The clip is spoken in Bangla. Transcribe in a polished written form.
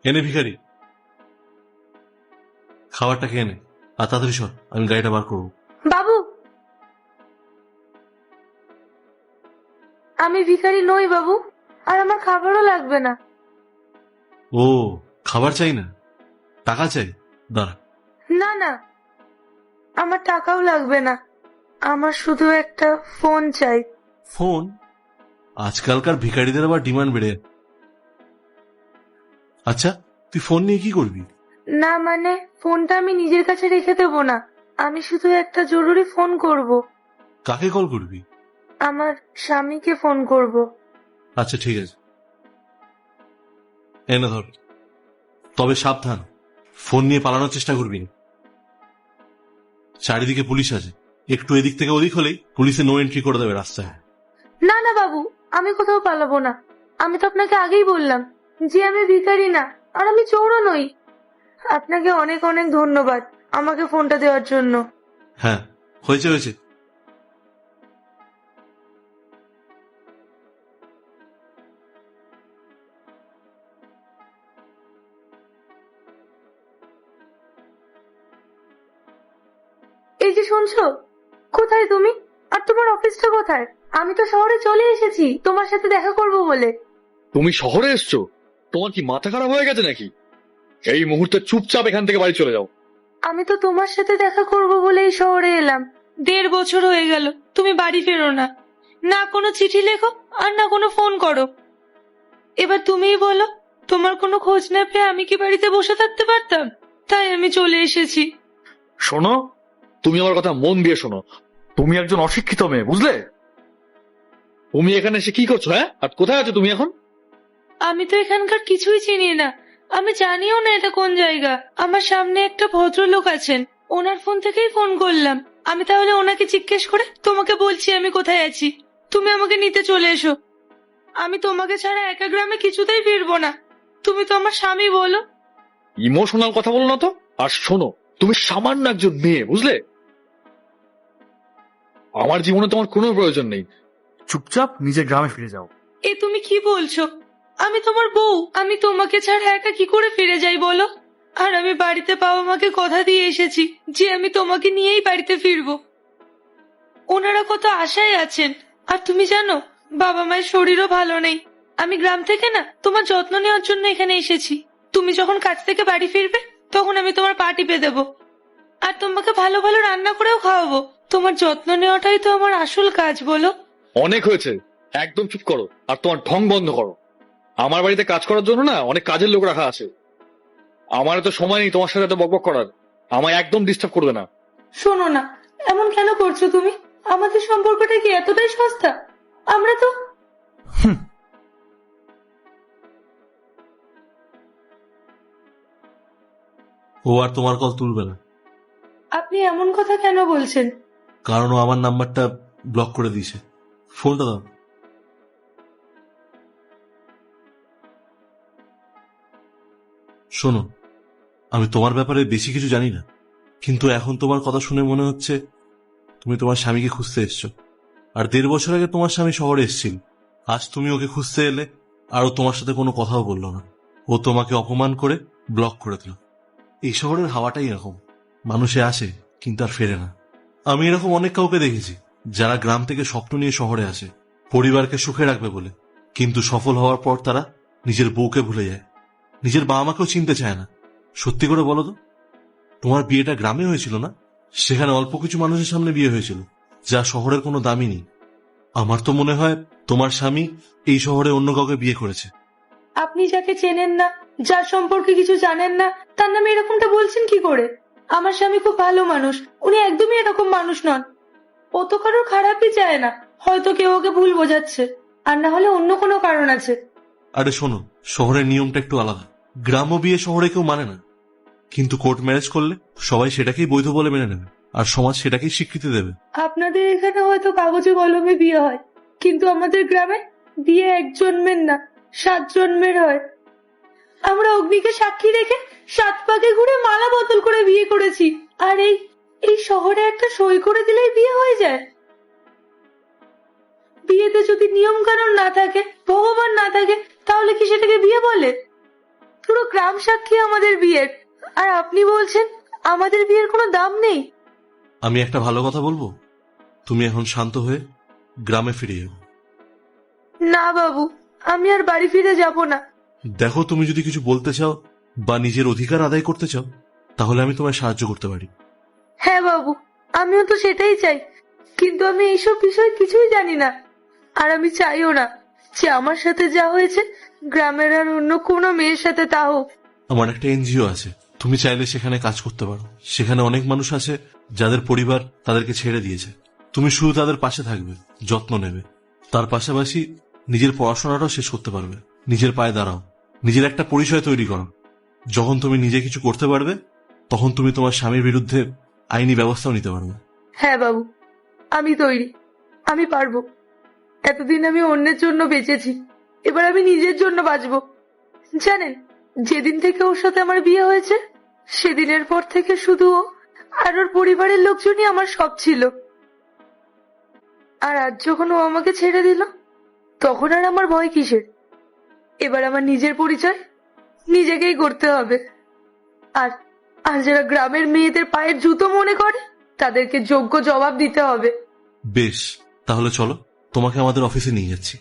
এনে ভিখারি, খাবারটা খেয়ে নে, আর তাড়াতাড়ি সর, আমি গাড়িটা বার করবো। বাবু, আমি ভিখারি নই বাবু, আর আমার খাবারও লাগবে না। ও, খাবার চাই না, টাকা চাই? দাঁড়া। না না, আমার টাকাও লাগবে না, আমার শুধু একটা ফোন চাই। ফোন? আজকালকার ভিখারিদের আবার ডিমান্ড বেড়ে। আচ্ছা, তুই ফোন নিয়ে কি করবি? না মানে, ফোনটা আমি নিজের কাছে রেখে দেবো না, আমি শুধু একটা জরুরি ফোন করব। কাকে কল করবি? আমার স্বামীকে ফোন করব। আচ্ছা ঠিক আছে, এনে ধর। তবে সাবধান, ফোন নিয়ে পালানোর চেষ্টা করবি না। চারিদিকে পুলিশ আছে, একটু এদিক থেকে ওদিক হলেই পুলিশে নো এন্ট্রি করে দেবে রাস্তায়। না না বাবু, আমি কোথাও পালাবো না, আমি তো আপনাকে আগেই বললাম যে আমি ভিখারি না, আর আমি চোরও নই। আপনাকে অনেক অনেক ধন্যবাদ আমাকে ফোনটা দেওয়ার জন্য। হ্যাঁ, হয়েছে হয়েছে। এই যে শুনছো, কোথায় তুমি? আর তোমার অফিসটা কোথায়? আমি তো শহরে চলে এসেছি তোমার সাথে দেখা করব বলে। তুমি শহরে এসছো? তোমার কি মাথা খারাপ হয়ে গেছে নাকি? এই মুহূর্তে চুপচাপ এখান থেকে বাড়ি চলে যাও। আমি তো তোমার সাথে দেখা করব বলেই শহরে এলাম। 1.5 বছর হয়ে গেল তুমি বাড়ি ফেরো না, না কোনো চিঠি লেখো আর না কোনো ফোন করো। এবার তুমিই বলো, তোমার কোনো খোঁজ না পেয়ে আমি কি বাড়িতে বসে থাকতে পারতাম? তাই আমি চলে এসেছি। শোনো, তুমি আমার কথা মন দিয়ে শোনো। তুমি একজন অশিক্ষিত মেয়ে, বুঝলে? তুমি এখানে এসে কি করছো? হ্যাঁ, আর কোথায় আছো তুমি এখন? আমি তো এখানকার কিছুই চিনি না, আমি জানিও না এটা কোন জায়গা। আমার সামনে একটা ভদ্রলোক আছেন, ওনার ফোন থেকেই ফোন করলাম। আমি তাহলে ওনাকে জিজ্ঞেস করে তোমাকে বলছি আমি কোথায় আছি। তুমি আমাকে নিতে চলে এসো, আমি তোমাকে ছাড়া একা গ্রামে কিছুতেই ফিরবো না। তুমি তো আমার স্বামী, বলো। ইমোশনাল কথা বলো না তো। আর শোনো, তুমি সামান্য একজন মেয়ে, বুঝলে? আমার জীবনে তোমার কোনো প্রয়োজন নেই। চুপচাপ নিজের গ্রামে ফিরে যাও। এ তুমি কি বলছো? আমি তোমার বউ, আমি তোমাকে ছাড়া একা কি করে ফিরে যাই বলো? আর আমি বাড়িতে বাবা মাকে কথা দিয়ে এসেছি যে আমি তোমাকে নিয়েই বাড়িতে ফিরবো। ওনারা কত আশায় আছেন। আর তুমি জানো, বাবা মায়ের শরীরও ভালো নেই। আমি গ্রাম থেকে না তোমার যত্ন নেওয়ার জন্য এখানে এসেছি। তুমি যখন কাজ থেকে বাড়ি ফিরবে তখন আমি তোমার পা টিপে দেবো, আর তোমাকে ভালো ভালো রান্না করেও খাওয়াবো। তোমার যত্ন নেওয়াটাই তো আমার আসল কাজ, বলো। অনেক হয়েছে, একদম চুপ করো আর তোমার ঢং বন্ধ করো। আমার বাড়িতে কাজ করার জন্য না অনেক কাজের লোক রাখা আছে। আমার তো সময় নেই তোমার সাথে এত বকবক করার। আমায় একদম ডিস্টার্ব করবে না। শোনো না, এমন কেন করছো তুমি? আমাদের সম্পর্কটা কি এতটাই সস্তা? আমরা তো ও আর তোমার কল তুলবে না, আপনি এমন কথা কেন বলছেন? কারণ ও আমার নাম্বারটা ব্লক করে দিয়েছে। ফোনটা দাও। শোনো, আমি তোমার ব্যাপারে বেশি কিছু জানি না, কিন্তু এখন তোমার কথা শুনে মনে হচ্ছে তুমি তোমার স্বামীকে খুঁজতে এসছো। আর 1.5 বছর আগে তোমার স্বামী শহরে এসেছিল, আজ তুমি ওকে খুঁজতে এলে আর ও তোমার সাথে কোনো কথাও বললো না। ও তোমাকে অপমান করে ব্লক করে দিল। এই শহরের হাওয়াটাই এরকম, মানুষে আসে কিন্তু আর ফেরে না। আমি এরকম অনেক কাউকে দেখেছি যারা গ্রাম থেকে স্বপ্ন নিয়ে শহরে আসে পরিবারকে সুখে রাখবে বলে, কিন্তু সফল হওয়ার পর তারা নিজের বউকে ভুলে যায়, নিজের বাবা মাকেও চিনতে চায় না। সত্যি করে বলো তো, তোমার বিয়েটা গ্রামে হয়েছিল না? সেখানে অল্প কিছু মানুষের সামনে বিয়ে হয়েছিল, যা শহরের কোনো দামই নেই। আমার তো মনে হয় তোমার স্বামী এই শহরে অন্য কাউকে বিয়ে করেছে। আপনি যাকে চেনেন না, যার সম্পর্কে কিছু জানেন না, তার নামে এরকমটা বলছেন কি করে? আমার স্বামী খুব ভালো মানুষ, উনি একদমই এরকম মানুষ নন। ও তো কারোর খারাপই চায় না, হয়তো কেউ ওকে ভুল বোঝাচ্ছে, আর না হলে অন্য কোনো কারণ আছে। আরে শোনো, শহরের নিয়মটা একটু আলাদা। গ্রাম্য বিয়ে শহরে কেউ মানে না, কিন্তু কোর্ট ম্যারেজ করলে সবাই সেটাকেই বৈধ বলে মেনে নেবে, আর সমাজ সেটাকেই স্বীকৃতি দেবে। আপনাদের এখানে হয়তো কাগজে কলমে বিয়ে হয়, কিন্তু আমাদের গ্রামে বিয়ে 1 জন্মের না 7 জন্মের হয়। আমরা অগ্নিকে সাক্ষী রেখে 7 পাকে ঘুরে মালা বদল করে বিয়ে করেছি, আর এই এই শহরে একটা সই করে দিলেই বিয়ে হয়ে যায়। বিয়েতে যদি নিয়ম কানুন না থাকে, ভগবান না থাকে, তাহলে কি সেটাকে বিয়ে বলে? পুরো গ্রাম সাক্ষী আমাদের বিয়ের, আর আপনি বলছেন আমাদের বিয়ের কোনো দাম নেই। আমি একটা ভালো কথা বলবো, তুমি এখন শান্ত হয়ে গ্রামে ফিরে যাও। না বাবু, আমি আর বাড়ি ফিরে যাব না। দেখো, তুমি যদি কিছু বলতে চাও বা নিজের অধিকার আদায় করতে চাও, তাহলে আমি তোমায় সাহায্য করতে পারি। হ্যাঁ বাবু, আমিও তো সেটাই চাই, কিন্তু আমি এইসব বিষয় কিছুই জানি না। আর আমি চাইও না যে আমার সাথে যা হয়েছে গ্রামের আর অন্য কোনো মেয়ের সাথে তা হোক। আমার একটা এনজিও আছে, তুমি চাইলে সেখানে কাজ করতে পারো। সেখানে অনেক মানুষ আছে যাদের পরিবার তাদেরকে ছেড়ে দিয়েছে। তুমি শুধু তাদের পাশে থাকবে, যত্ন নেবে, তার পাশাপাশি নিজের পড়াশোনাটাও শেষ করতে পারবে। নিজের পায়ে দাঁড়াও, নিজের একটা পরিচয় তৈরি করো। যখন তুমি নিজে কিছু করতে পারবে, তখন তুমি তোমার স্বামীর বিরুদ্ধে আইনি ব্যবস্থাও নিতে পারবে। হ্যাঁ বাবু, আমি তৈরি, আমি পারবো। এতদিন আমি অন্যের জন্য বেঁচেছি, এবার আমি নিজের জন্য বাঁচবো। জানেন, যেদিন থেকে ওর সাথে আমার বিয়ে হয়েছে সেদিনের পর থেকে শুধু ও আর ওর পরিবারের লোকজনই আমার সব ছিল। আর আজ যখন ও আমাকে ছেড়ে দিল, তখন আর আমার ভয় কিসের? এবার আমার নিজের পরিচয় নিজেকেই করতে হবে। আর আর যারা গ্রামের মেয়েদের পায়ের জুতো মনে করে, তাদেরকে যোগ্য জবাব দিতে হবে। বেশ, তাহলে চলো, তোমাকে আমাদের অফিসে নিয়ে যাচ্ছি।